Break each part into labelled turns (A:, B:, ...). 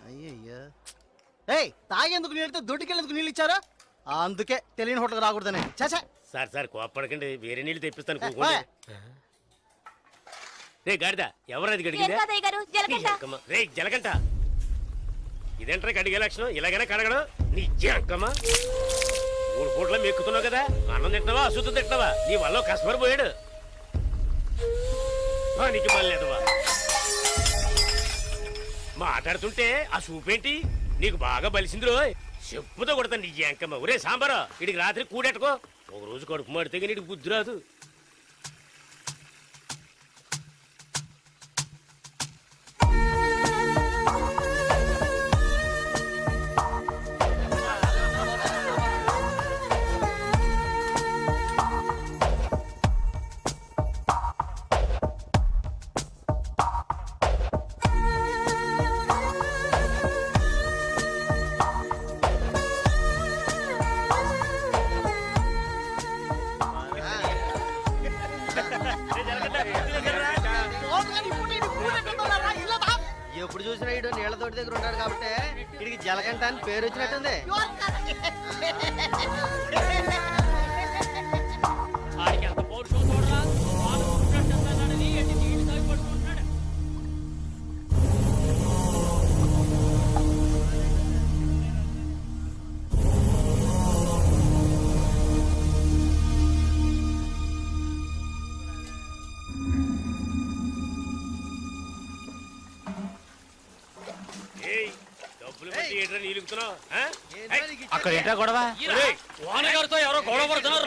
A: అయ్యయ్యో ఏయ్ తాగేందుకు నీళ్ళతో దొడ్డుకెళ్ళేందుకు నీళ్ళు ఇచ్చారా? అందుకే తెలియని హోటల్ రాకూడదని. చాచా
B: సార్ సార్ కోపడకండి, వేరే నీళ్ళు తెప్పిస్తాను. కూకోండి. రే గాడిద, ఎవరది గడిగిందా? రే జలకంట, ఇదేంట్రా కడిగే లక్షణం? ఇలాగైనా కడగడం నీ అక్కమ్మా. 3 పూట్ల మెక్కుతున్నావు కదా, అన్నం తింటున్నావా అశుద్ధం తింటున్నావా? నీ వల్ల కస్టమర్ పోయాడు. నీకు మళ్ళేదవా మాట్లాడుతుంటే ఆ సూపేంటి నీకు బాగా బలిసింది రోయ్. చెప్పుతో కొడతాను నీ అంకమ్మ. ఒరే సాంబారా, ఇడికి రాత్రి కూడెట్టుకో. ఒక రోజు కడుపు మాడితే నీకు బుద్ధి రాదు.
A: ఎప్పుడు చూసినా ఇడు నీళ్ల తోటి దగ్గర ఉంటాడు కాబట్టి ఇడికి జలకంట అని పేరు వచ్చినట్టుంది.
C: అక్కడ ఏంటా గొడవ?
B: వానగారితో ఎవరో గొడవ పడుతున్నారు.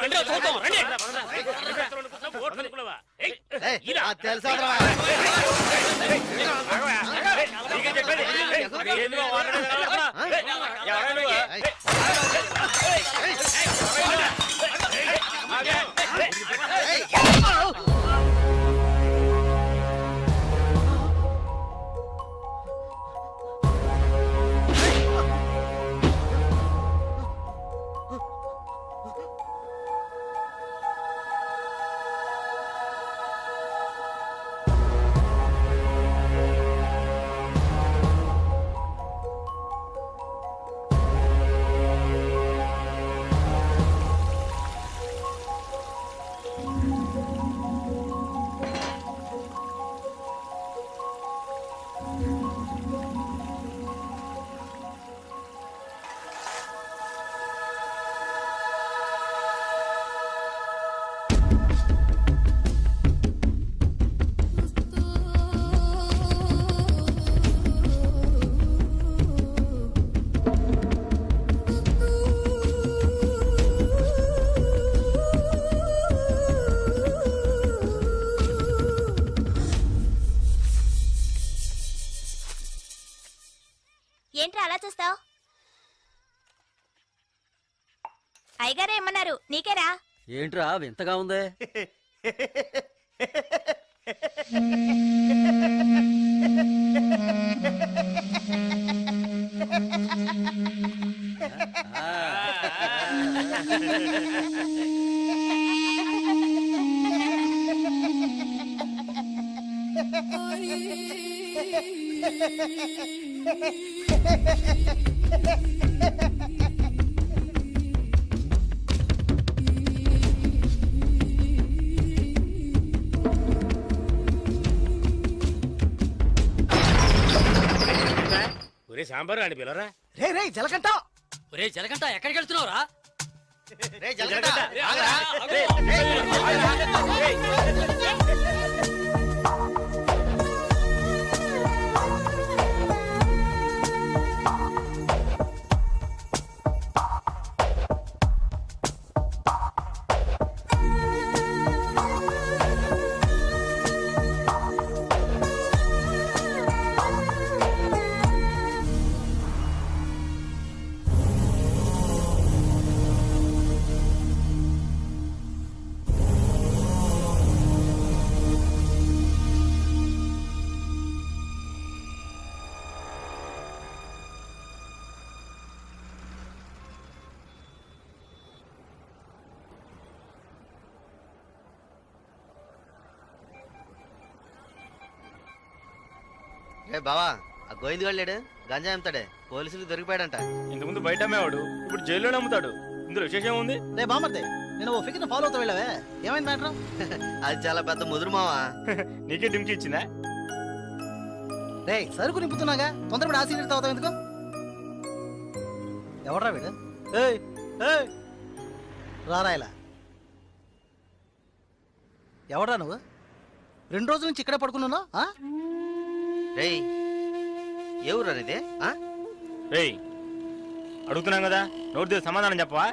D: ఏంట్రా అలా చూస్తావు? అయ్యగారే ఏమన్నారు? నీకేరా?
A: ఏంట్రా వింతగా ఉంది?
B: ఒరే సాంబారు అని పిలవరా.
A: రే రే జలకంట,
C: ఒరే జలకంట ఎక్కడికి వెళ్తున్నావురా?
A: రే జలకంట. రే బావా, ఆ గోవింద్ లేడు గంజా అమ్ముతాడే పోలీసులు దొరికిపోయాడంట.
E: ఇంతకుముందు బయట అమ్మేవాడు ఇప్పుడు జైల్లోనే అమ్ముతాడు. ఇందులో విశేషం ఉంది.
A: రే బామర్దే, నేను ఓ ఫిగర్ ఫాలో అవుతా వెళ్ళావే, ఏమైంది మ్యాటర్? అది చాలా పెద్ద ముదురు మావా.
E: నీకే డింకి ఇచ్చిందా?
A: రే సరుకు నింపుతున్నాగా, తొందరపడి ఆ సీరియస్ అవుతావు ఎందుకు? ఎవడ్రా వీడు? ఏయ్ ఏయ్ రారా ఇలా. ఎవడ్రా నువ్వు? 2 రోజుల నుంచి ఇక్కడే పడుకున్నావు? రేయ్ ఎవరు ఇదే?
E: రేయ్ అడుగుతున్నాం కదా, నోటి దగ్గర సమాధానం చెప్పవా?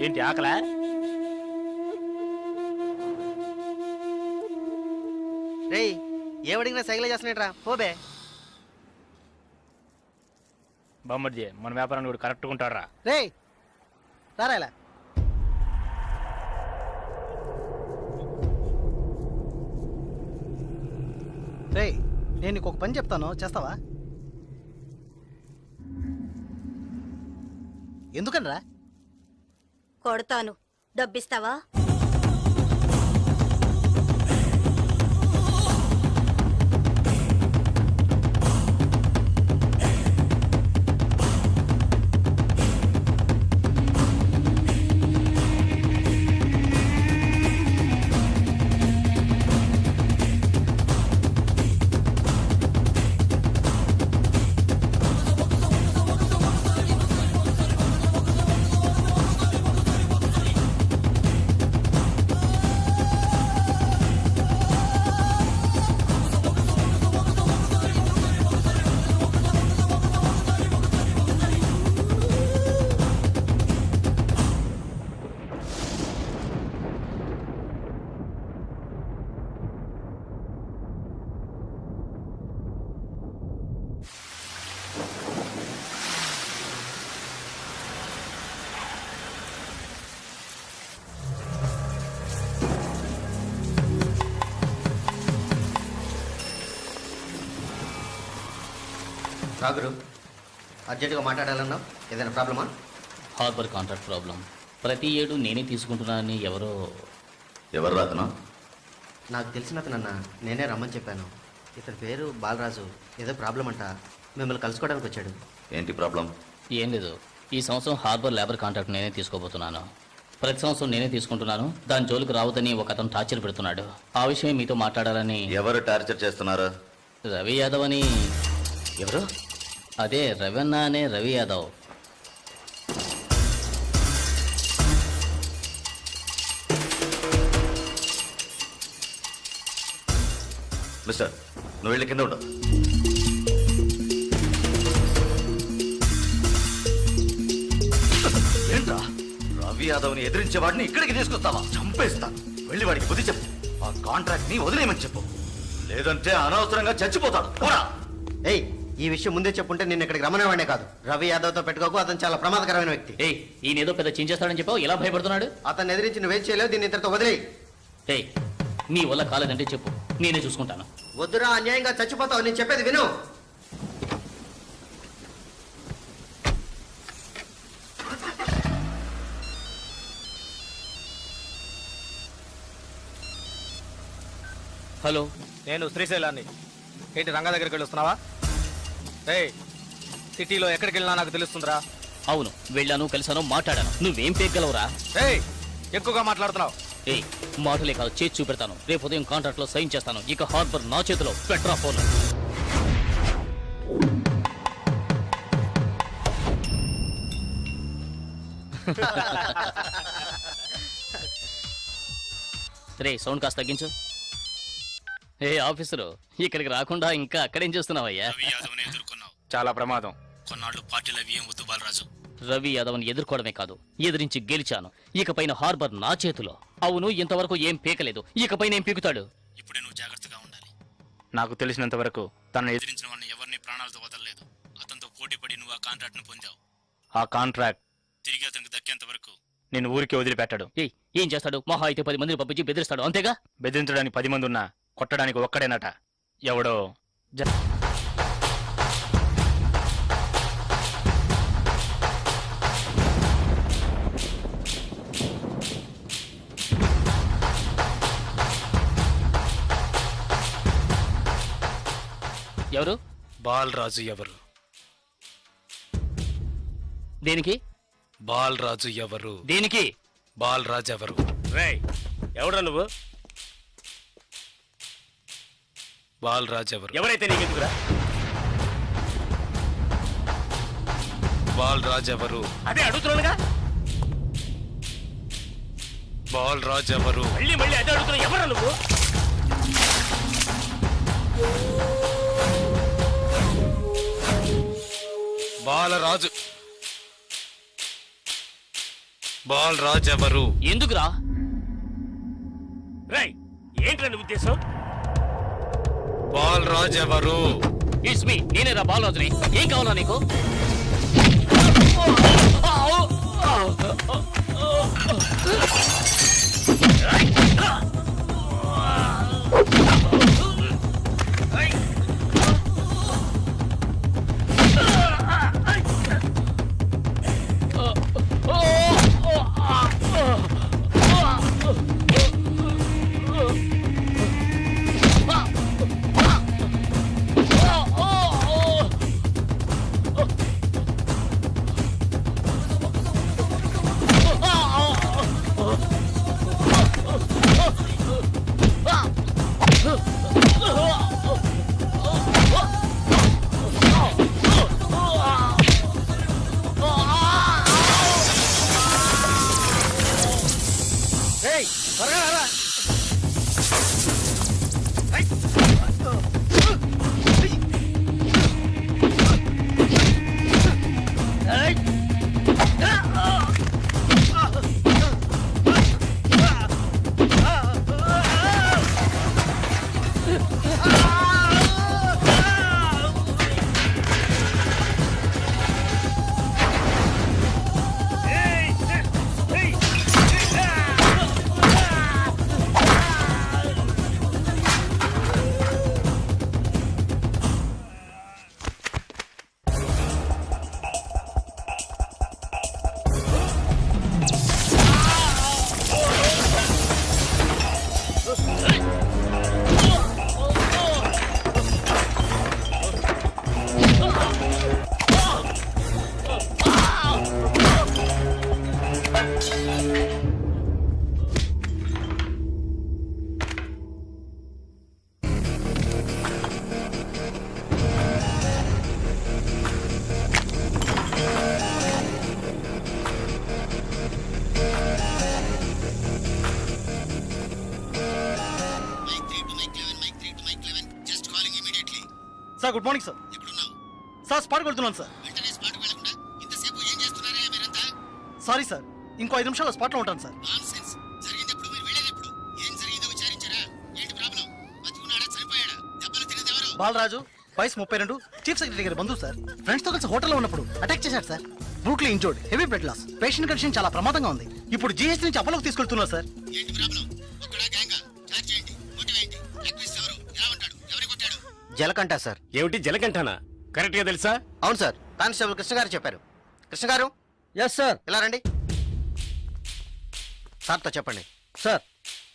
E: ఏంటి ఆకలా?
A: రేయ్ ఏమడిగినా సైకిల్ చేస్తున్నాట్రా, పోబే.
E: బామ్మర్జీ మన వ్యాపారాన్ని కూడా కరెక్ట్గా ఉంటాడు రా.
A: రేయ్ రారా ఇలా. రేయ్ నేను నీకు ఒక పని చెప్తాను, చేస్తావా? ఎందుకనరా?
D: కొడతాను, డబ్బిస్తావా?
A: రాగురు అర్జెంటుగా మాట్లాడాలన్నావు, ఏదైనా ప్రాబ్లమా?
C: Harbour contract problem. ప్రతి ఏడు నేనే తీసుకుంటున్నానని ఎవరు రాతనా?
A: నాకు తెలిసిన అతనన్నా, నేనే రమ్మని చెప్పాను. ఇతని పేరు బాలరాజు. ఏదో ప్రాబ్లం అంట, మిమ్మల్ని కలుసుకోవడానికి వచ్చాడు.
F: ఏంటి ప్రాబ్లం?
C: ఏం లేదు, ఈ సంవత్సరం హార్బర్ లేబర్ కాంట్రాక్ట్ నేనే తీసుకోబోతున్నాను. ప్రతి సంవత్సరం నేనే తీసుకుంటున్నాను. దాని జోలికి రావద్దని ఒక అతను టార్చర్ పెడుతున్నాడు. ఆ విషయం మీతో మాట్లాడాలని.
F: ఎవరు టార్చర్ చేస్తున్నారు?
C: రవి యాదవ్ అని.
F: ఎవరు?
C: అదే రవణ అనే రవి యాదవ్.
F: మిస్టర్, నువ్వు వెళ్ళి కింద ఉండవు. ఏంట్రా, రవి యాదవ్ని ఎదిరించే వాడిని ఇక్కడికి తీసుకొస్తావా? చంపేస్తాను. వెళ్ళి వాడికి బుద్ధి చెప్పు. ఆ కాంట్రాక్ట్ ని వదిలేయమని చెప్పు, లేదంటే అనవసరంగా చచ్చిపోతాడు. పోరా.
A: ఏయ్ ఈ విషయం ముందే చెప్పుంటే నేను ఇక్కడికి రమ్మనేవాడే కాదు. రవి యాదవ్తో పెట్టుకోకు, అతను చాలా ప్రమాదకరమైన వ్యక్తి.
C: ఏయ్ ఈయన ఏదో పెద్ద చించేస్తాడని చెప్పావు, ఎలా భయపడుతున్నాడు?
A: అతన్ని ఎదిరించి నువ్వేం చేయలేవు, దీన్ని ఇతరుతో వదిలేయి.
C: ఏయ్ నీ వల్ల కాలేదంటే చెప్పు, నేనే చూసుకుంటాను.
A: వద్దురా, అన్యాయంగా చచ్చిపోతావు. నేను చెప్పేది విను.
C: హలో,
G: నేను శ్రీశైలాన్ని. ఏంటి రంగా దగ్గరికి వెళ్ళొస్తున్నావా? ఏయ్ సిటీలో ఎక్కడికి వెళ్ళినా నాకు తెలుస్తుందిరా.
C: అవును వెళ్ళాను, కలిసాను, మాట్లాడాను. నువ్వేం పేగలవురా?
G: ఏయ్ ఎక్కువగా మాట్లాడుతున్నావు.
C: ఏయ్ మాటలే కాదు, చేసి చూపెడతాను. రేపు ఉదయం కాంట్రాక్ట్ లో సైన్ చేస్తాను. ఇక హార్బర్ నా చేతిలో. Petra phone. రే సౌండ్ కాస్త తగ్గించు. ఏ ఆఫీసరు, ఇక్కడికి రాకుండా ఇంకా అక్కడేం చేస్తున్నావయ్యా?
E: చాలా ప్రమాదం.
C: కొన్నాళ్ళు పార్టీలు అవి ఏం వద్దు బాలరాజు. రవి యాదవ్ని ఎదుర్కోవడమే కాదు, ఎదిరించి గెలిచాను. ఇకపైన హార్బర్ నా చేతిలో. అవును, ఇంతవరకు ఏం పీకలేదు, ఇకపైన ఏం పీకుతాడు?
H: ఇప్పుడే నువ్వు జాగ్రత్తగా ఉండాలి.
E: నాకు తెలిసినంత వరకు తనని
H: ఎదిరించిన వాడిని ఎవరిని ప్రాణాలతో వదలలేదు. అతనితో పోటీ పడి నువ్వు ఆ కాంట్రాక్ట్ ను పొందావు.
E: ఆ కాంట్రాక్ట్
H: తిరిగి అతనికి దక్కేంత వరకు
E: నేను ఊరికి వదిలిపెట్టాడు.
C: ఏయ్ ఏం చేస్తాడు? మహా అయితే 10 మందిని పంపించి బెదిరిస్తాడు, అంతేగా?
E: బెదిరించడానికి 10 మంది ఉన్నా కొట్టడానికి ఒక్కడేనట. ఎవడో
C: ఎవరు?
G: బాలరాజు ఎవరు?
C: దేనికి?
G: బాలరాజు ఎవరు?
C: దేనికి?
G: బాలరాజు ఎవరు?
B: రేయ్ ఎవడ్రా నువ్వు?
G: బాలరాజు ఎవరు?
B: ఎవరైతే నీకెందుకురా?
G: బాలరాజు ఎవరు?
B: అదే అడుగుతున్నానుగా.
G: బాలరాజు ఎవరు?
B: మళ్ళీ మళ్ళీ అదే అడుగుతున్నా. ఎవరా నువ్వు?
G: బాలరాజు. బాలరాజు ఎవరు?
C: ఎందుకురా?
B: రేయ్ ఏంట్రా నీ ఉద్దేశం?
G: బాలరాజు ఎవరు?
C: ఇట్స్ మీ, నేనేరా బాలరాజుని. ఏం కావాలా నీకు?
I: Sir good morning sir. Sir స్పాట్కి వెళ్తున్నాను సార్. సారీ సార్, ఇంకో 5 నిమిషాల్లో స్పాట్లో ఉంటాను సార్. బాలరాజు వయసు 32, చీఫ్ సెక్రటరీ గారి బంధువు సార్. ఫ్రెండ్స్ తో కలిసి హోటల్లో ఉన్నప్పుడు అటాక్ చేశాడు sir. Brutally injured, heavy blood loss. Patient condition చాలా ప్రమాదంగా ఉంది. ఇప్పుడు జీహెచ్ నుంచి అపోలోకి తీసుకెళ్తున్నారు సార్.
A: జలకంట సార్.
B: ఏమిటి జలకంఠనా? కరెక్ట్ గా తెలుసా?
A: అవును సార్, కానిస్టేబుల్ కృష్ణ గారు చెప్పారు. కృష్ణ గారు
I: ఎస్ సార్.
A: ఇలా రండి. సార్తో చెప్పండి.
I: సార్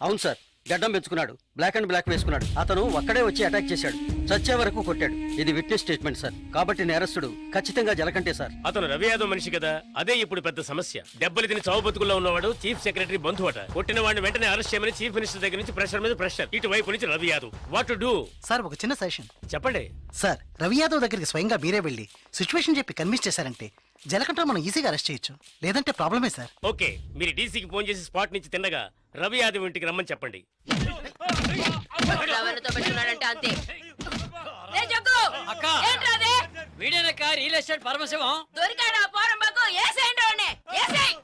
I: అవును సార్, గడ్డం పెంచుకున్నాడు, బ్లాక్ అండ్ బ్లాక్ వేసుకున్నాడు. అతను ఒక్కడే వచ్చి అటాక్ చేశాడు, చచ్చే వరకు కొట్టాడు. ఇది విట్నెస్ స్టేట్మెంట్ సార్, కాబట్టి నేరస్తుడు ఖచ్చితంగా జలకంటే సార్.
B: అతను రవి యాదవ్ మనిషి కదా, అదే ఇప్పుడు పెద్ద సమస్య. దెబ్బలు తిని చావు బతుకుల్లో ఉన్నవాడు చీఫ్ సెక్రటరీ బంధువు అట. కొట్టిన వాడిని వెంటనే అరెస్ట్ చేయమని చీఫ్ మినిస్టర్ దగ్గర నుంచి ప్రెషర్ మీద ప్రెషర్. ఇటువైపు నుంచి Ravi Yadav. What to do?
I: Sir ఒక చిన్న సజెషన్
B: చెప్పండి.
I: సార్, రవి యాదవ్ దగ్గరికి స్వయంగా మీరే వెళ్ళి సిచ్యువేషన్ చెప్పి కన్విన్స్ చేశారంటే జలకంట మనం ఈజీగా అరెస్ట్ చేయొచ్చు. లేదంటే ప్రాబ్లమే సార్.
B: ఓకే, మీరు డీసీకి ఫోన్ చేసి స్పాట్ నుంచి తిన్నగా రవి యాదవ్ ఇంటికి రమ్మని చెప్పండి.
D: ఎవరితో పెట్టుకున్నాడంటే అంతే.
C: వీడేనక్క రియల్ ఎస్టేట్ పరమశివం.
D: దొరికాడా పోరంబాకు? ఏసేయండి వాడిని, ఏసేయ్.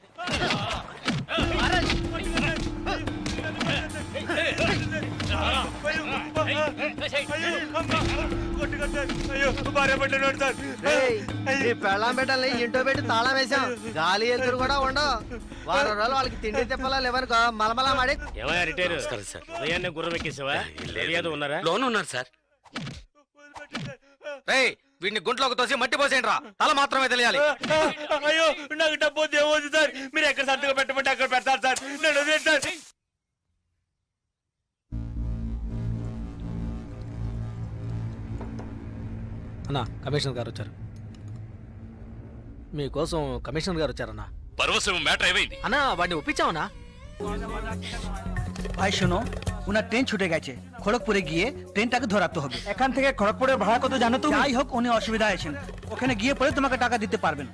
A: పెళ్ళాం పెట్టాలి, ఇంటో పెట్టి తాళం వేసాం. గాలి ఎదురు కూడా ఉండవు. వారం రోజులు వాళ్ళకి తిండి తిప్పలా లేవనుకో మలమలా మాడి.
B: ఏమయ్యా రిటైర్ సార్, ఉదయాన్నే గుర్రం ఎక్కేసావా? రవి యాదవ్ ఉన్నారా?
C: లోన్ ఉన్నారు సార్.
G: వీడిని గుంట్లోకి తోసి మట్టి పోసేయండి రా, తల మాత్రమే తెలియాలి.
E: అయ్యో నాకు డబ్బు ఏమవుతుంది సార్? మీరు ఎక్కడ సంతకం పెట్టమంటే అక్కడ పెడతారు సార్. నేను వదిలేండి సార్.
G: అన్నా కమిషనర్ గారు వచ్చారు. మీకోసం కమిషనర్ గారు వచ్చారన్నా.
H: పర్వసం మ్యాటర్ ఏమైంది?
G: అన్నా వాడిని ఒప్పించామన్నా.
I: ভাই শোনো, ওনার ট্রেন ছুটে গেছে, খড়গপুরে গিয়ে ট্রেনটাকে ধরাতে হবে। এখান থেকে খড়গপুরের ভাড়া কত জানো তুমি? যাই হোক, উনি অসুবিধা আছেন, ওখানে গিয়ে পরে তোমাকে টাকা দিতে পারবেন।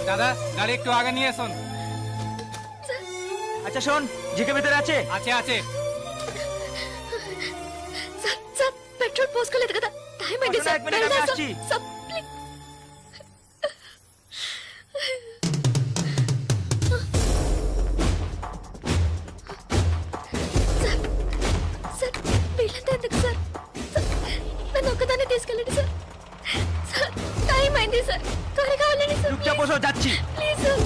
E: দাদা গাড়ি একটু আগে নিয়ে এসুন।
I: আচ্ছা শোন, জিকে ভিতরে আছে?
E: আছে আছে।
D: సార్ సార్ పెట్రోల్ పోసుకోలేదు కదా, టైం అయింది సార్.
I: এক মিনিট, আমি আসছি।
D: Sir, please. సార్ సార్ వీళ్ళంతా ఎందుకు సార్? సార్, నన్ను ఒక్కదాన్ని తీసుకెళ్ళండి సార్. సార్ టైం అయింది సార్, త్వరగా వెళ్ళండి సార్.
I: চুপচাপ বসো, যাচ্ছি।
D: Please sir.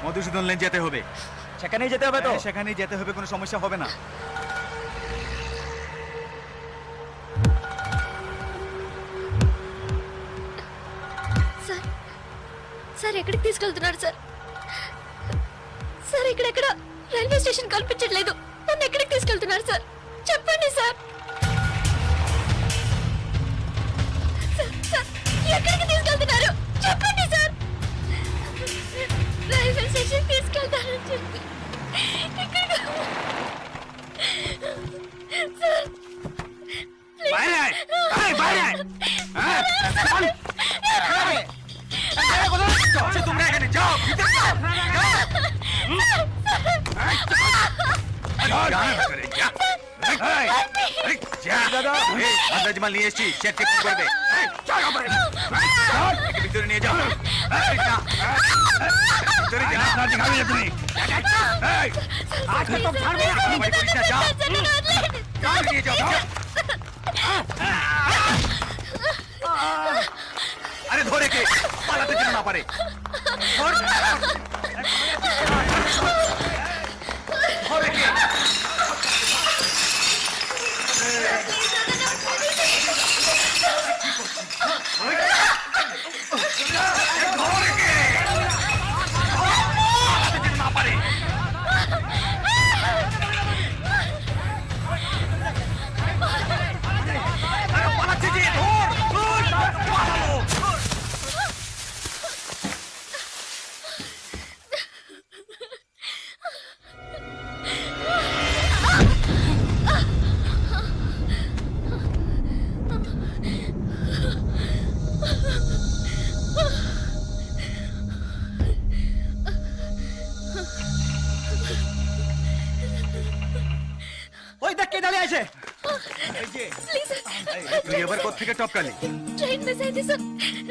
F: মধুসূদন লেন যেতে হবে।
I: সেখানেই যেতে হবে তো?
F: হ্যাঁ, সেখানেই যেতে হবে, কোনো সমস্যা হবে না।
D: సార్ సార్ ఎక్కడికి తీసుకెళ్తున్నారు సార్? సార్ ఇక్కడెక్కడ రైల్వే స్టేషన్ కనిపించట్లేదు, నన్ను ఎక్కడికి తీసుకెళ్తున్నారు సార్? చెప్పండి సార్. సార్, సార్, ఎక్కడికి తీసుకెళ్తున్నారు చెప్పండి సార్. రైల్వే స్టేషన్ తీసుకెళ్తారని చెప్పి ఇక్కడికి సార్
E: বাইরে আয়, আয় বাইরে আয়। হ্যাঁ, চল। আরে কোথায় যাচ্ছ তোমরা? এখানে যাও, ভিতরে যাও।
F: মাল নিয়ে এসছি, চেক চেক করবে। ভিতরে নিয়ে যাও। ভিতরে যা, দিখাবি না তুমি। আজকে তো ছাড়বে না। ভাই করিস না, যাও। যাও, নিয়ে যাও। আরে ধরে কে পালাতে যেন না পারে। ধরে কে?
I: ওই দেখ কে দাঁড়িয়ে আছে।
D: ప్లీజ్
F: তুই এবার কোত্থেকে টপকালি?
D: ట్రైన్ మిస్ అయింది సార్,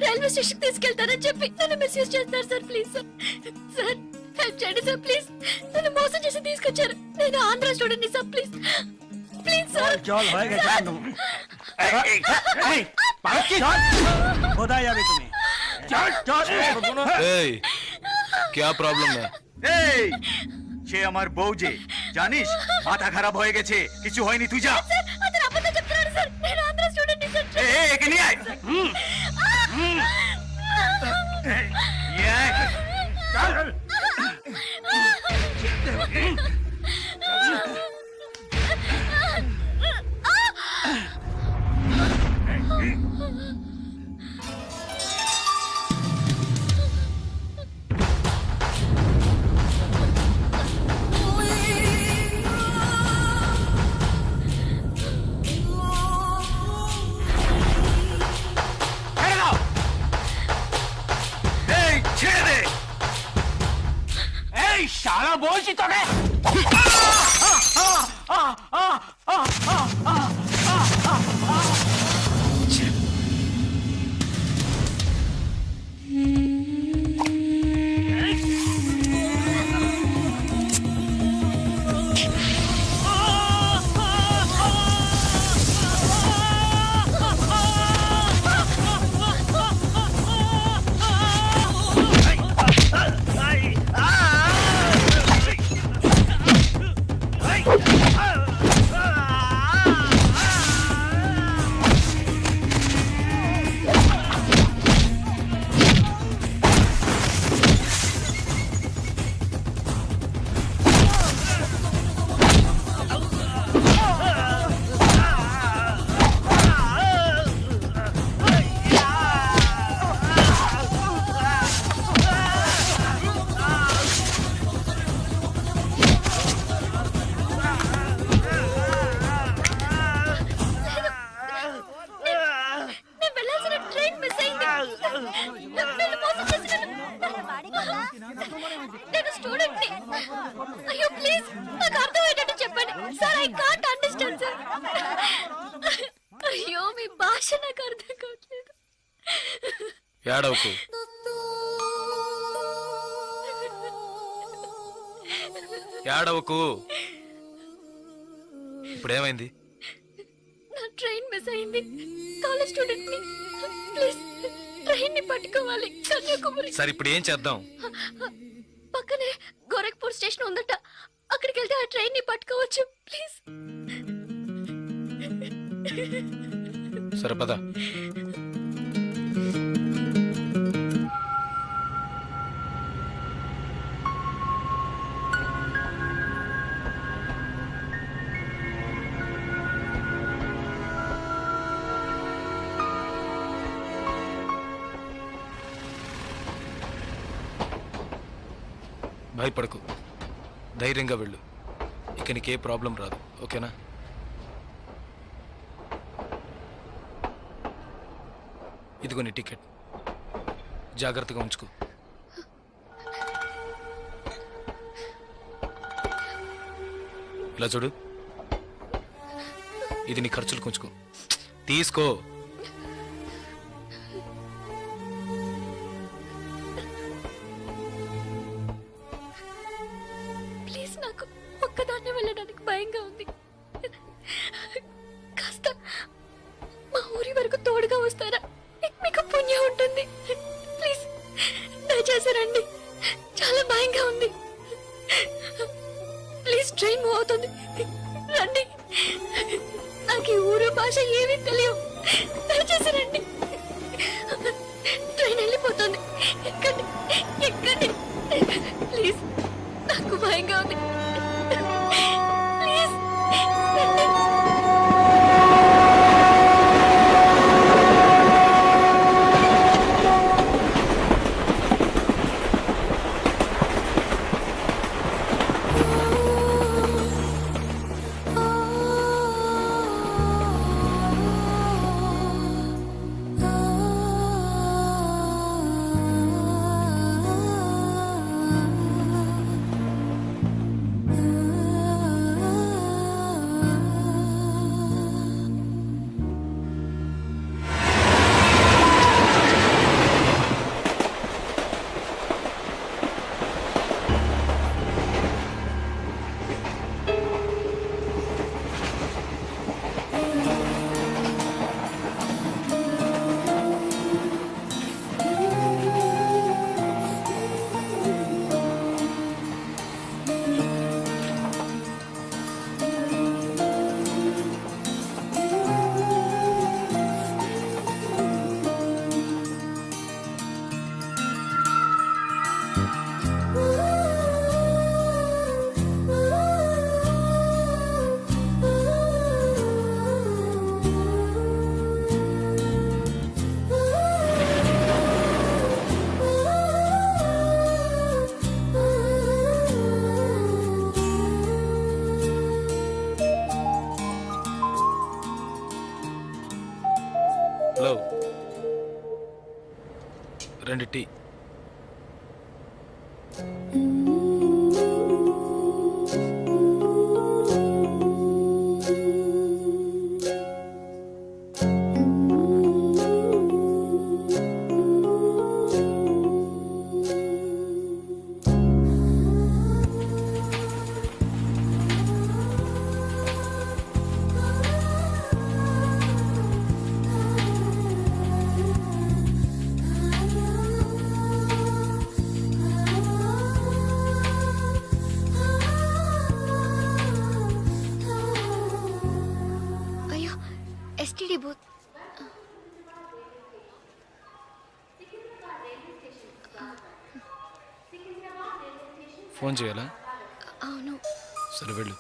D: రైల్వే స్టేషన్ తీసుకెళ్తారని చెప్పి నన్ను మిస్యూజ్ చేస్తున్నారు sir. Please sir, sir help చేయండి సార్. ప్లీజ్, నన్ను మోసం చేసి తీసుకొచ్చారు. నేను Andhra student sir. Please please sir.
I: চল, হয়ে গেছে। কোথায় যাবে তুমি?
H: এই क्या प्रॉब्लम है?
F: এই সে আমার বউ যে, জানিস মাথা খারাপ হয়ে গেছে, কিছু হয়নি, তুই যা।
D: సార్ అతను అబద్ధం చెప్తున్నాడు సార్, నేను ఆంధ్ర స్టూడెంట్ సార్.
F: একে নিয়ে আয়। নিয়ে আয়।
E: शाला बोलशी तो काय
D: నేను వెళ్ళాల్సిన ట్రైన్ మిస్ అయింది. నన్ను మోసం చేసినారు. నేను స్టూడెంట్ ని. అయ్యో ప్లీజ్ నాకు అర్థమయ్యేటట్టు చెప్పండి sir. I can't understand sir. అయ్యో మీ భాష నాకు అర్థం కావట్లేదు.
G: ఏడవకు. ఏడవకు. ఇప్పుడేమైంది?
D: నా ట్రైన్ మిస్ అయింది. కాలేజ్ స్టూడెంట్ ని. ప్లీజ్ ట్రైన్ ని పట్టుకోవాలి కన్యాకుమారి.
G: సరే ఇప్పుడు ఏం చేద్దాం?
D: పక్కనే గోరఖ్పూర్ స్టేషన్ ఉందట. అక్కడికి వెళ్తే ఆ ట్రైన్ ని పట్టుకోవచ్చు ప్లీజ్.
G: సరే పద. భయపడకు, ధైర్యంగా వెళ్ళు. ఇక నీకే ప్రాబ్లం రాదు, ఓకేనా? ఇదిగో నీ టికెట్, జాగ్రత్తగా ఉంచుకో. ఇలా చూడు, ఇది నీ ఖర్చులు కొంచుకో. తీసుకో.
D: ప్లీజ్ నాకు ఒక్కదాన్నే వెళ్ళడానికి భయంగా ఉంది. కాస్త మా ఊరి వరకు తోడుగా వస్తారా? మీకు పుణ్యం ఉంటుంది. ప్లీజ్ దయచేసి రండి. చాలా భయంగా ఉంది. ప్లీజ్ ట్రైన్ మూవ్ అవుతుంది. రండి. నాకు ఈ ఊరు భాష ఏమీ తెలియవు. దయచేసి రండి. ట్రైన్ వెళ్ళిపోతుంది. ఎక్కండి ఎక్కండి. ప్లీజ్ నాకు భయంగా ఉంది. ప్లీజ్ రండి.
G: Hello, 2 tea. ఫోన్ చేయాలా?
D: అవును.
G: సరే వెళ్ళు.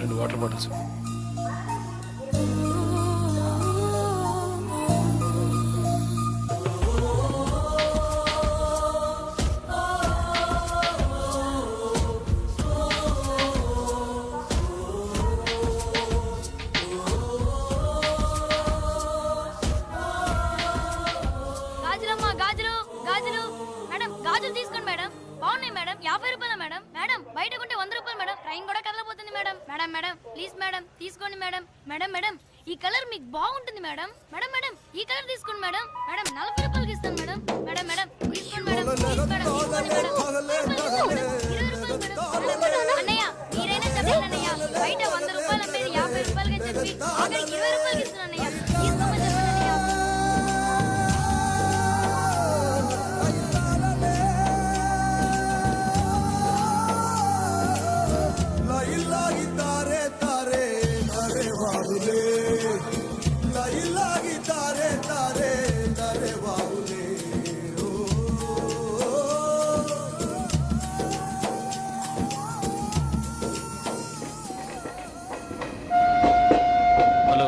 G: రెండు వాటర్ బాటిల్స్.
D: గాజులమ్మా, గాజులు గాజులు. మేడం గాజులు తీసుకోండి మేడం. బాగున్నాయి మేడం. 50 రూపాయలు మేడం. మేడం బయట కొంటే 100 రూపాయలు మేడం. ట్రైన్ కూడా కదలబోతుంది madam. Madam madam please madam తీసుకోండి మేడం. మేడం మేడం ఈ కలర్ మీకు బాగుంటుంది మేడం. మేడం మేడం ఈ కలర్ తీసుకోండి మేడం. మేడం 40 రూపాయలకి ఇస్తాను మేడం. మేడం మేడం తీసుకోండి మేడం. ప్లీజ్ మేడం తీసుకోండి మేడం. 20 రూపాయలు మేడం. మేడం, అన్నయ్య మీరైనా చెప్పండి అన్నయ్య. బయట 100 రూపాయలు అమ్మేది 50 రూపాయలకి చెప్పి ఆఖరికి 20 రూపాయలకి ఇస్తున్నాను అన్నయ్య. తీసుకోమని చెప్పండి అన్నయ్య.
G: Hello,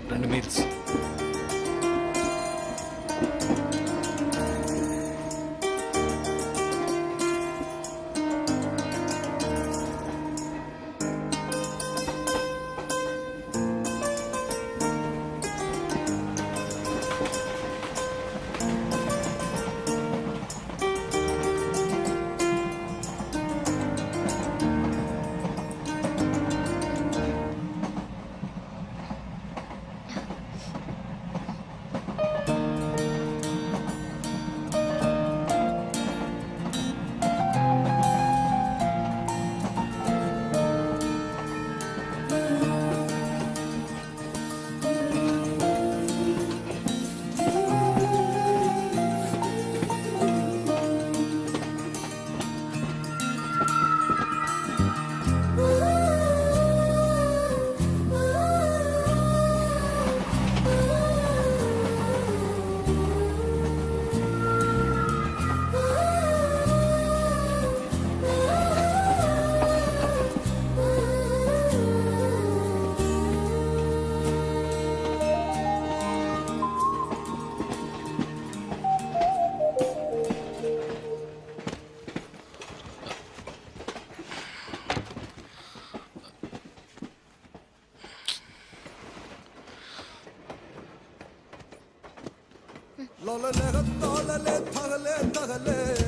G: 2 meals.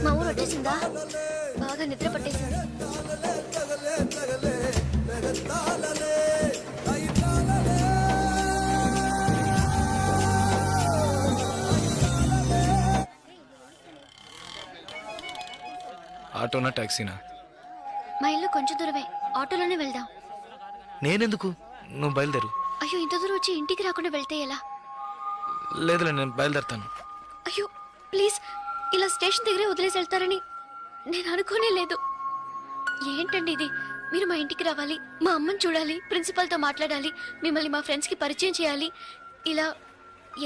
D: మా ఊరు వచ్చేసిందా? బాగా నిద్ర పట్టేసింది.
G: ఆటోనా టాక్సీనా?
D: మా ఇల్లు కొంచెం దూరమే. ఆటోలోనే వెళ్దాం.
G: నేనెందుకు? నువ్వు బయలుదేరు.
D: అయ్యో ఇంత దూరం వచ్చి ఇంటికి రాకుండా వెళ్తే ఎలా?
G: లేదులే, నేను బయలుదేరుతాను.
D: అయ్యో ప్లీజ్, ఇలా స్టేషన్ దగ్గరే వదిలేసి వెళ్తారని నేను అనుకోనే లేదు. ఏంటండి ఇది? మీరు మా ఇంటికి రావాలి, మా అమ్మని చూడాలి, ప్రిన్సిపల్తో మాట్లాడాలి, మిమ్మల్ని మా ఫ్రెండ్స్కి పరిచయం చేయాలి, ఇలా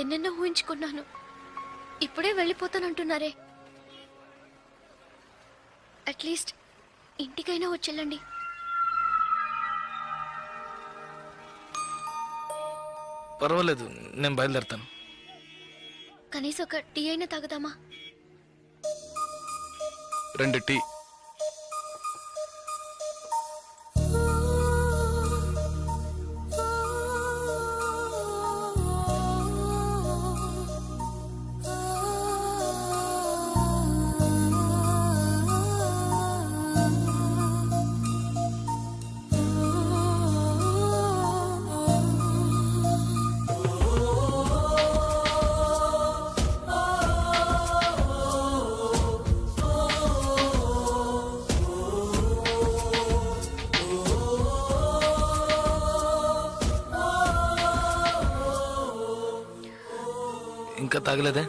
D: ఎన్నెన్నో ఊహించుకున్నాను. ఇప్పుడే వెళ్ళిపోతానంటున్నారే. అట్లీస్ట్ ఇంటికైనా వచ్చేళ్ళండి.
G: పర్వాలేదు, నేను బయలుదేరుతాను.
D: కనీసం ఒక టీ అయినా తాగుదామా?
G: 2 టీ. ఇంకా తాగలేదే?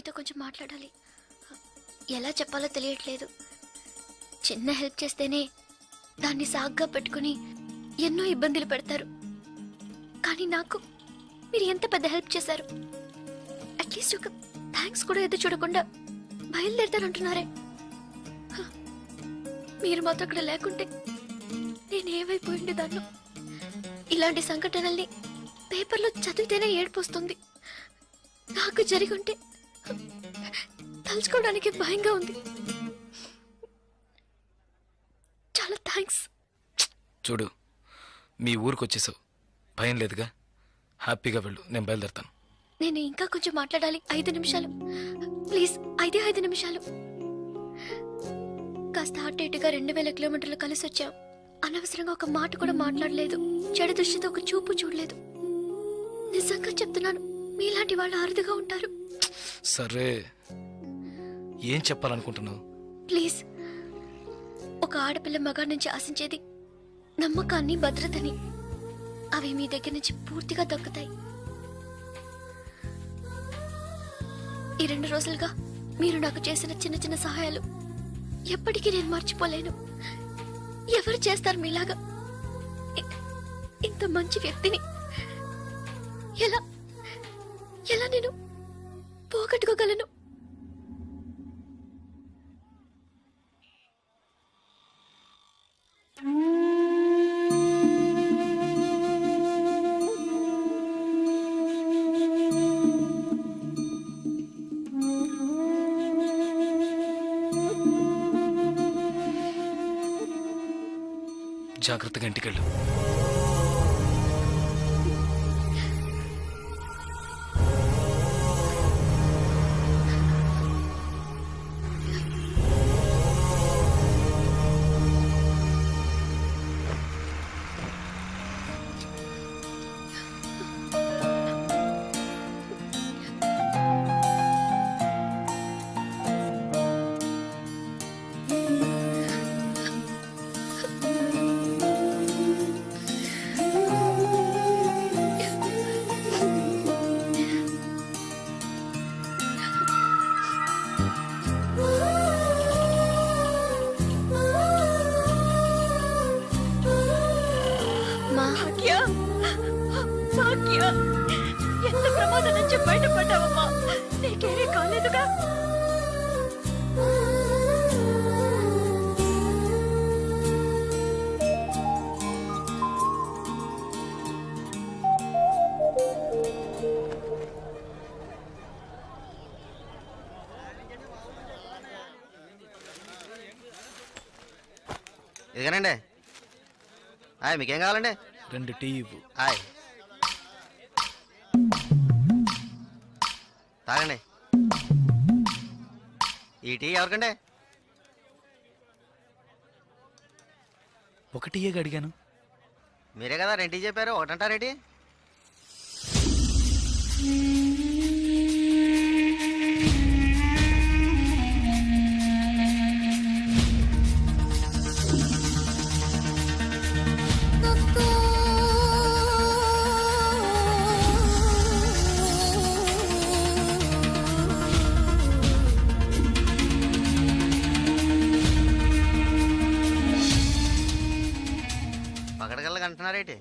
D: మీతో కొంచెం మాట్లాడాలి. ఎలా చెప్పాలో తెలియట్లేదు. చిన్న హెల్ప్ చేస్తేనే దాన్ని సాగ్గా పెట్టుకుని ఎన్నో ఇబ్బందులు పెడతారు. కానీ నాకు మీరు ఎంత పెద్ద హెల్ప్ చేశారు. అట్లీస్ట్ ఒక థ్యాంక్స్ కూడా ఎదురు చూడకుండా బయలుదేరుతారంటున్నారే. మీరు మాతో అక్కడ లేకుంటే నేను ఏమైపోయి ఉండేదాన్ని. ఇలాంటి సంఘటనల్ని పేపర్లో చదివితేనే ఏడుపు వస్తుంది. నాకు జరిగి ఉంటే తలుచుకోవడానికి భయంగా ఉంది. చాలా థ్యాంక్స్.
G: చూడు, మీ ఊరికి వచ్చేసావు, భయం లేదుగా, హ్యాపీగా వెళ్ళు, నేను బయలుదేరుతాను.
D: నేను ఇంకా కొంచెం మాట్లాడాలి. 5 నిమిషాలు ప్లీజ్. 5 నిమిషాలు. కాస్త అటు ఇటుగా 2000 కిలోమీటర్లు కలిసి వచ్చాం. అనవసరంగా ఒక మాట కూడా మాట్లాడలేదు. చెడు దృష్టితో ఒక చూపు చూడలేదు. నిజంగా చెప్తున్నాను, మీలాంటి వాళ్ళు అరుదుగా ఉంటారు.
G: సరే, ఏం చెప్పాలనుకుంటున్నావు?
D: ప్లీజ్, ఒక ఆడపిల్ల మగాడి నుంచి ఆశించేది నమ్మకాన్ని, భద్రతని. అవి మీ దగ్గర నుంచి పూర్తిగా దక్కుతాయి. ఈ 2 రోజులుగా మీరు నాకు చేసిన చిన్న చిన్న సహాయాలు ఎప్పటికీ నేను మర్చిపోలేను. ఎవరు చేస్తారు మీలాగా? ఇంత మంచి వ్యక్తిని ఎలా ఎలా నేను పోగొట్టుకోగలను?
G: జాగ్రత్తగా ఇంటికెళ్ళు. ఎంత ప్రమాదం నుంచి బయటపడ్డావమ్మా? నీకేమీ కాలేదుగా?
A: ఇదిగోనండి. హాయ్, మీకేం కావాలండి?
G: 2 టీ ఇవ్వు.
A: హాయ్, తాగండి. ఈ టీ ఎవరికండి?
G: 1 టీయే అడిగాను.
A: మీరే కదా 2 టీ చెప్పారు, ఒకటంటారేటి? పకడగల్లగా అంటున్నారేటి?